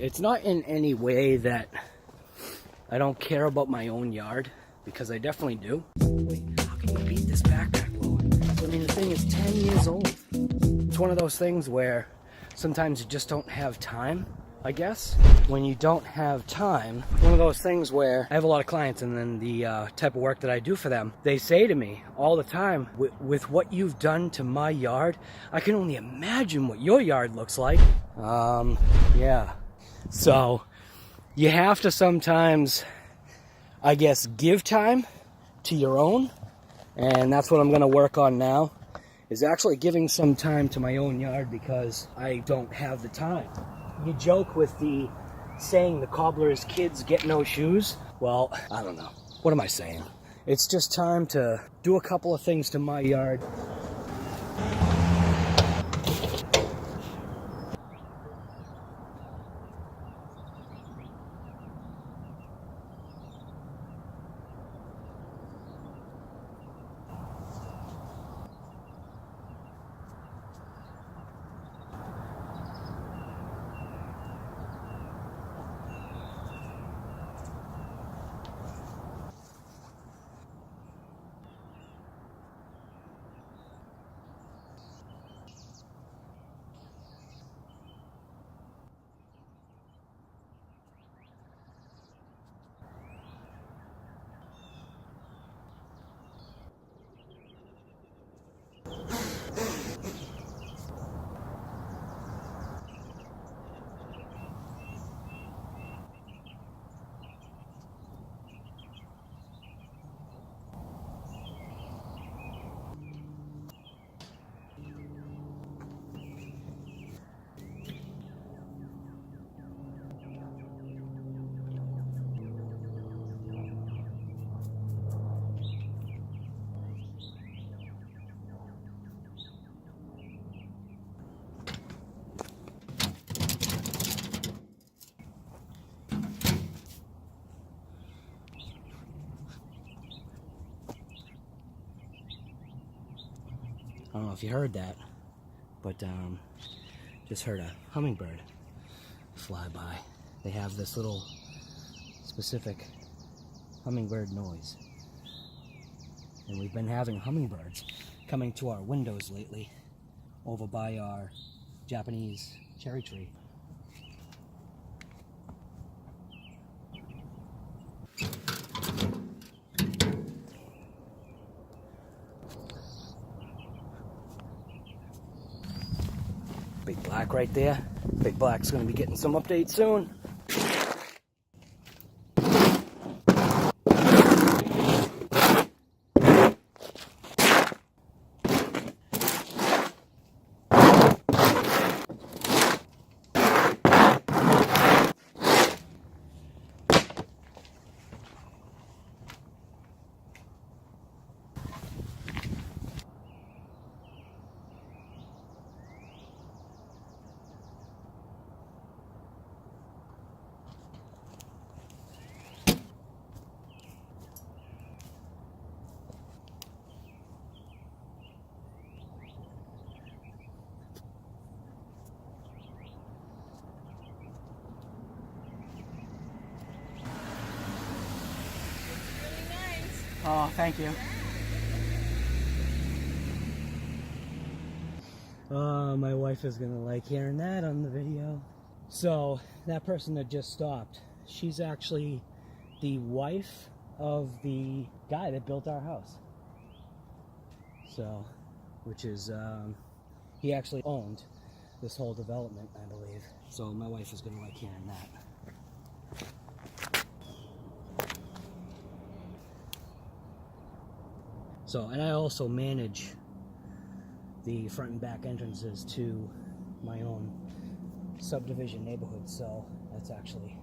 It's not in any way that I don't care about my own yard, because I definitely do. Wait, how can you beat this backpack load? I mean, the thing is 10 years old. It's one of those things where sometimes you just don't have time, I guess. When you don't have time, one of those things where I have a lot of clients, and then the type of work that I do for them, they say to me all the time, with what you've done to my yard, I can only imagine what your yard looks like. Yeah. So you have to sometimes, I guess, give time to your own, and that's what I'm gonna work on now, is actually giving some time to my own yard, because I don't have the time. You joke with the saying the cobbler's kids get no shoes. Well, I don't know. What am I saying? It's just time to do a couple of things to my yard. I don't know if you heard that, but just heard a hummingbird fly by. They have this little specific hummingbird noise. And we've been having hummingbirds coming to our windows lately over by our Japanese cherry tree. Big Black right there. Big Black's gonna be getting some updates soon. Oh, thank you. Oh, my wife is gonna like hearing that on the video. So, that person that just stopped, she's actually the wife of the guy that built our house. So, which is, he actually owned this whole development, I believe. So my wife is gonna like hearing that. So, and I also manage the front and back entrances to my own subdivision neighborhood, so that's actually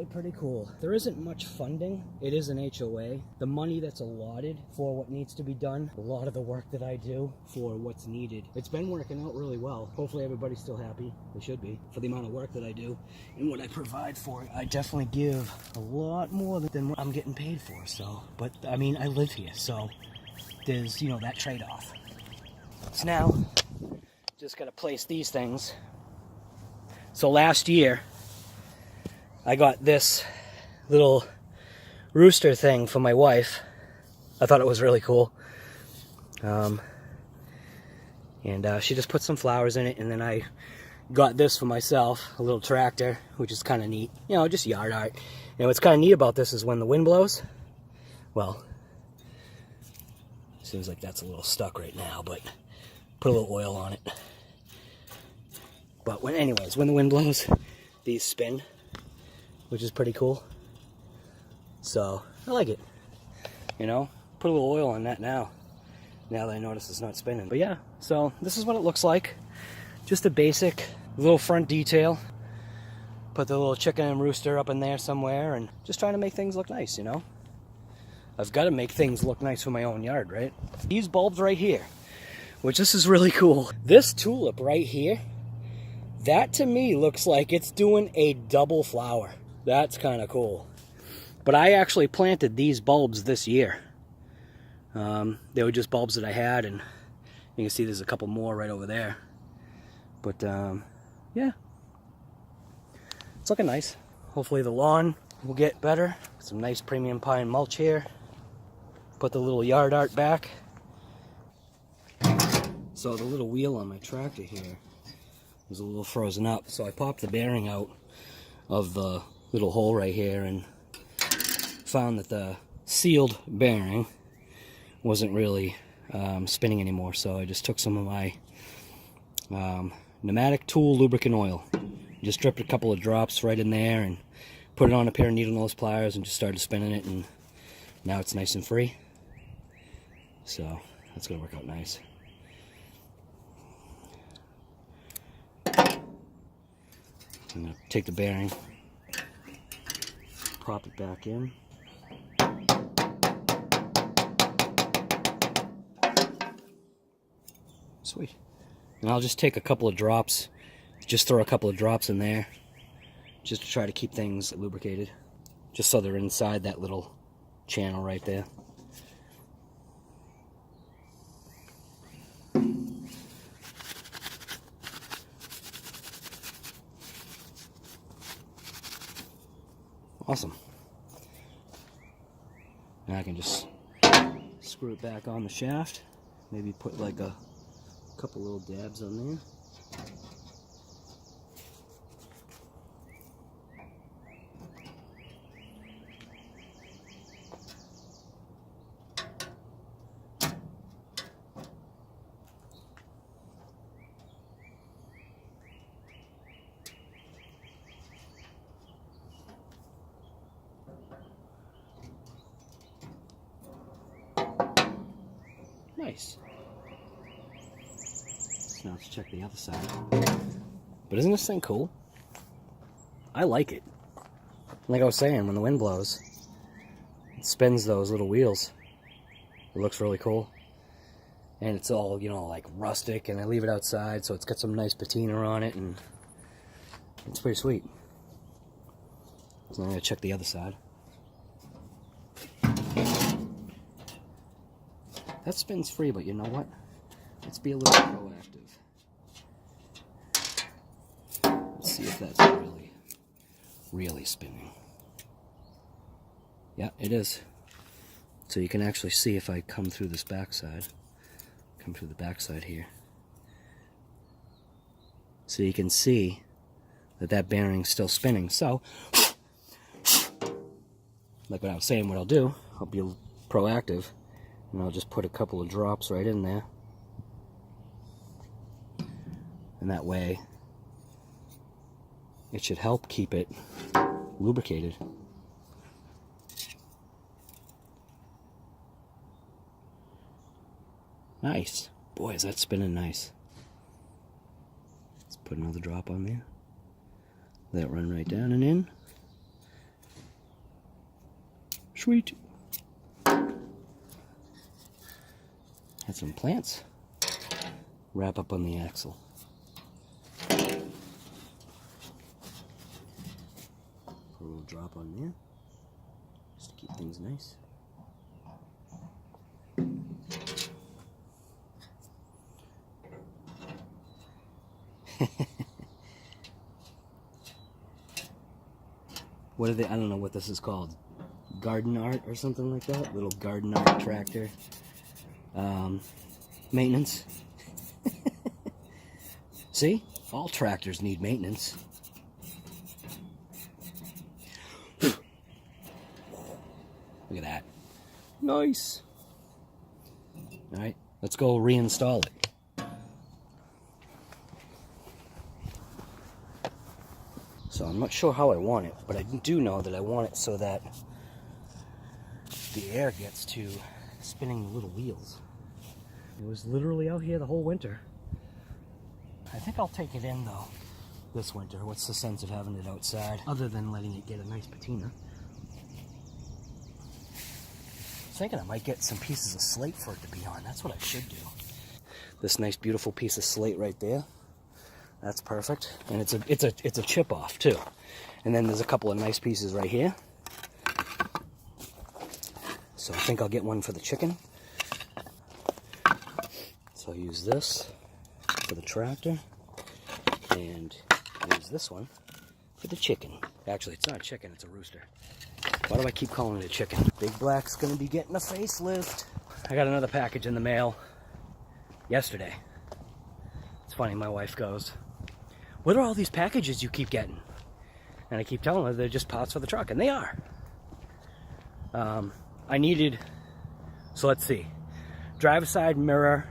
pretty cool. There isn't much funding. It is an HOA. The money that's allotted for what needs to be done, a lot of the work that I do for what's needed, it's been working out really well. Hopefully everybody's still happy. They should be, for the amount of work that I do and what I provide for it. I definitely give a lot more than what I'm getting paid for, so, but I mean, I live here, so there's, you know, that trade-off. So now, just gotta place these things So last year, I got this little rooster thing for my wife. I thought it was really cool. And she just put some flowers in it, and then I got this for myself, a little tractor, which is kind of neat. You know, just yard art. And what's kind of neat about this is when the wind blows, well, seems like that's a little stuck right now, but put a little oil on it. But anyways, when the wind blows, these spin, which is pretty cool. So, I like it. You know, put a little oil on that now that I notice it's not spinning. But yeah, so this is what it looks like. Just a basic little front detail. Put the little chicken and rooster up in there somewhere, and just trying to make things look nice, you know? I've got to make things look nice for my own yard, right? These bulbs right here, which this is really cool. This tulip right here, that to me looks like it's doing a double flower. That's kind of cool. But I actually planted these bulbs this year. They were just bulbs that I had, and you can see there's a couple more right over there. But yeah, it's looking nice. Hopefully the lawn will get better. Some nice premium pine mulch here. Put the little yard art back. So the little wheel on my tractor here was a little frozen up, so I popped the bearing out of the little hole right here and found that the sealed bearing wasn't really spinning anymore. So I just took some of my pneumatic tool lubricant oil, just dripped a couple of drops right in there and put it on a pair of needle nose pliers and just started spinning it, and now it's nice and free. So that's gonna work out nice. I'm gonna take the bearing, prop it back in. Sweet. And I'll just take a couple of drops, just throw a couple of drops in there, just to try to keep things lubricated, just so they're inside that little channel right there. Awesome. Now I can just screw it back on the shaft, maybe put like a couple little dabs on there. Nice. So now let's check the other side. But isn't this thing cool? I like it. Like I was saying, when the wind blows, it spins those little wheels. It looks really cool. And it's all, you know, like rustic, and I leave it outside, so it's got some nice patina on it, and it's pretty sweet. So I'm going to check the other side. That spins free, but you know what? Let's be a little proactive. Let's see if that's really spinning. Yeah, it is. So you can actually see if I come through this backside. Come through the backside here. So you can see that that bearing's still spinning. So, like what I was saying, what I'll do, I'll be proactive. And I'll just put a couple of drops right in there. And that way, it should help keep it lubricated. Nice. Boy, is that spinning nice. Let's put another drop on there. Let that run right down and in. Sweet. Had some plants. Wrap up on the axle. Put a little drop on there, just to keep things nice. What are they? I don't know what this is called. Garden art or something like that. Little garden art tractor. Maintenance. See? All tractors need maintenance. Look at that. Nice. Alright, let's go reinstall it. So I'm not sure how I want it, but I do know that I want it so that the air gets to spinning the little wheels. It was literally out here the whole winter. I think I'll take it in though, this winter. What's the sense of having it outside, other than letting it get a nice patina? I was thinking I might get some pieces of slate for it to be on. That's what I should do. This nice beautiful piece of slate right there. That's perfect. And it's a chip off too. And then there's a couple of nice pieces right here. So I think I'll get one for the chicken. So I'll use this for the tractor and use this one for the chicken. Actually, it's not a chicken, it's a rooster. Why do I keep calling it a chicken? Big Black's gonna be getting a facelift. I got another package in the mail yesterday. It's funny, my wife goes, "What are all these packages you keep getting?" And I keep telling her they're just parts for the truck, and they are. I needed, so let's see, driver's side mirror,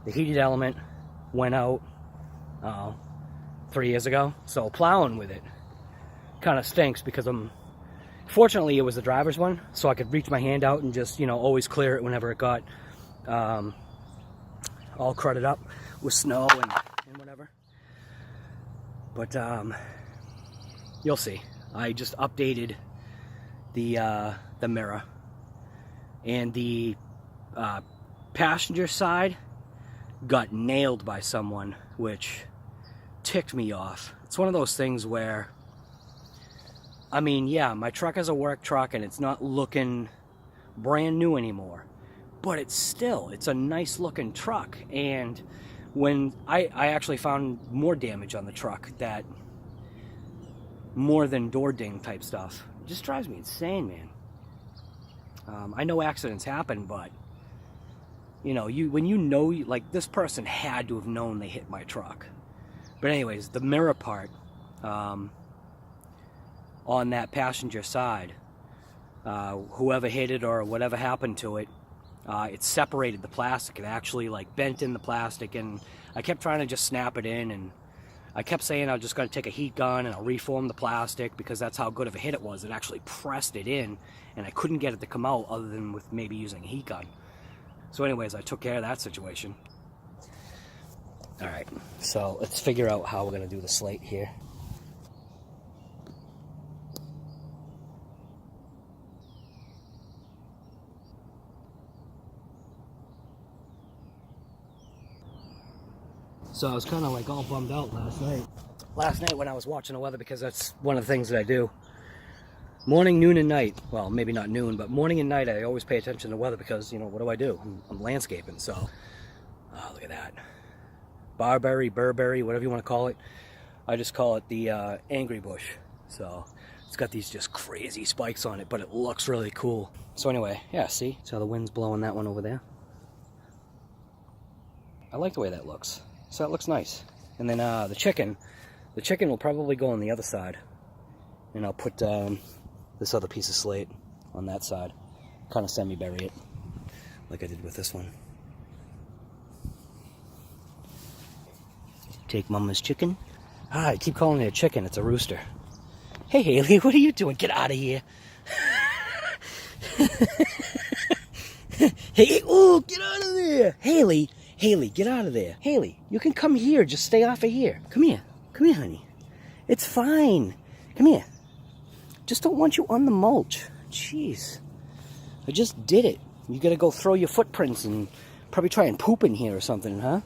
the heated element went out 3 years ago, so plowing with it kind of stinks because fortunately it was the driver's one, so I could reach my hand out and just, you know, always clear it whenever it got all crudded up with snow and whatever. But you'll see. I just updated the mirror, and the passenger side got nailed by someone, which ticked me off. It's one of those things where, I mean, yeah, my truck is a work truck and it's not looking brand new anymore, but it's a nice looking truck. And when I actually found more damage on the truck, that more than door ding type stuff, it just drives me insane, man. I know accidents happen, but you know, when you know, like, this person had to have known they hit my truck. But anyways, the mirror part on that passenger side, whoever hit it or whatever happened to it, it separated the plastic. It actually like bent in the plastic, and I kept trying to just snap it in, and I kept saying I was just going to take a heat gun and I'll reform the plastic because that's how good of a hit it was. It actually pressed it in, and I couldn't get it to come out other than with maybe using a heat gun. So anyways, I took care of that situation. Alright, so let's figure out how we're going to do the slate here. So I was kind of like all bummed out last night. Last night when I was watching the weather, because that's one of the things that I do. Morning, noon, and night. Well, maybe not noon, but morning and night I always pay attention to the weather because, you know, what do? I'm landscaping, so. Oh, look at that. Barberry, Burberry, whatever you want to call it. I just call it the angry bush. So it's got these just crazy spikes on it, but it looks really cool. So anyway, yeah, see? So the wind's blowing that one over there. I like the way that looks. So that looks nice. And then the chicken will probably go on the other side. And I'll put this other piece of slate on that side. Kind of semi-bury it, like I did with this one. Take Mama's chicken. I keep calling it a chicken, it's a rooster. Hey Haley, what are you doing? Get out of here. Hey, oh, get out of there. Haley, get out of there. Haley, you can come here, just stay off of here. Come here, honey. It's fine. Come here. Just don't want you on the mulch. Jeez. I just did it. You gotta go throw your footprints and probably try and poop in here or something, huh?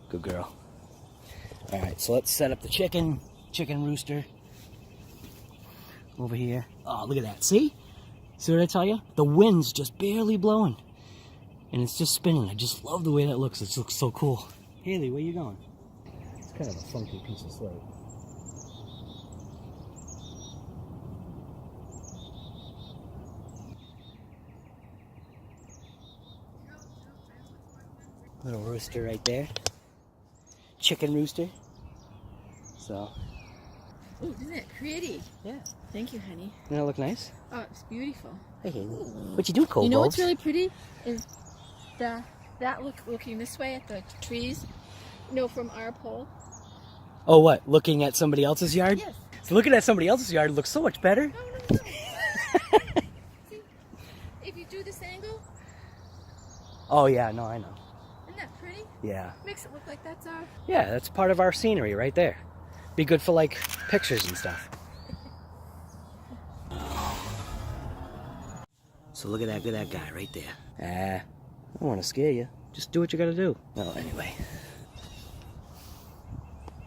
Good girl. Alright, so let's set up the chicken rooster over here. Oh, look at that. See? See what I tell you? The wind's just barely blowing. And it's just spinning. I just love the way that looks. It looks so cool. Haley, where you going? It's kind of a funky piece of slate. Little rooster right there. Chicken rooster. So. Oh, isn't it pretty? Yeah. Thank you, honey. Doesn't that look nice? Oh, it's beautiful. Hey, what you do, Cobalt? You know what's really pretty is that looking this way at the trees. You know, from our pole. Oh, what? Looking at somebody else's yard? Yes. So looking at somebody else's yard looks so much better. No. See, if you do this angle. Oh yeah, no, I know. Isn't that pretty? Yeah. Makes it look like that's our. Yeah, that's part of our scenery right there. Be good for like pictures and stuff. So look at that guy right there. I don't want to scare you. Just do what you gotta do. Well, anyway.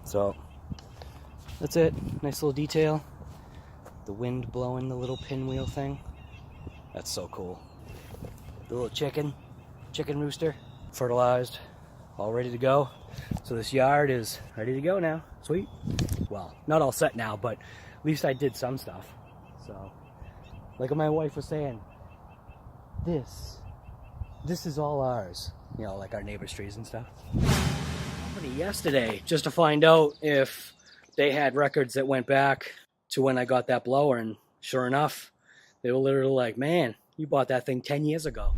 So, that's it. Nice little detail. The wind blowing the little pinwheel thing. That's so cool. The little chicken rooster, fertilized, all ready to go. So this yard is ready to go now. Sweet. Well, not all set now, but at least I did some stuff. So, like my wife was saying, this is all ours. You know, like our neighbor's trees and stuff. Yesterday, just to find out if they had records that went back to when I got that blower, and sure enough, they were literally like, man, you bought that thing 10 years ago.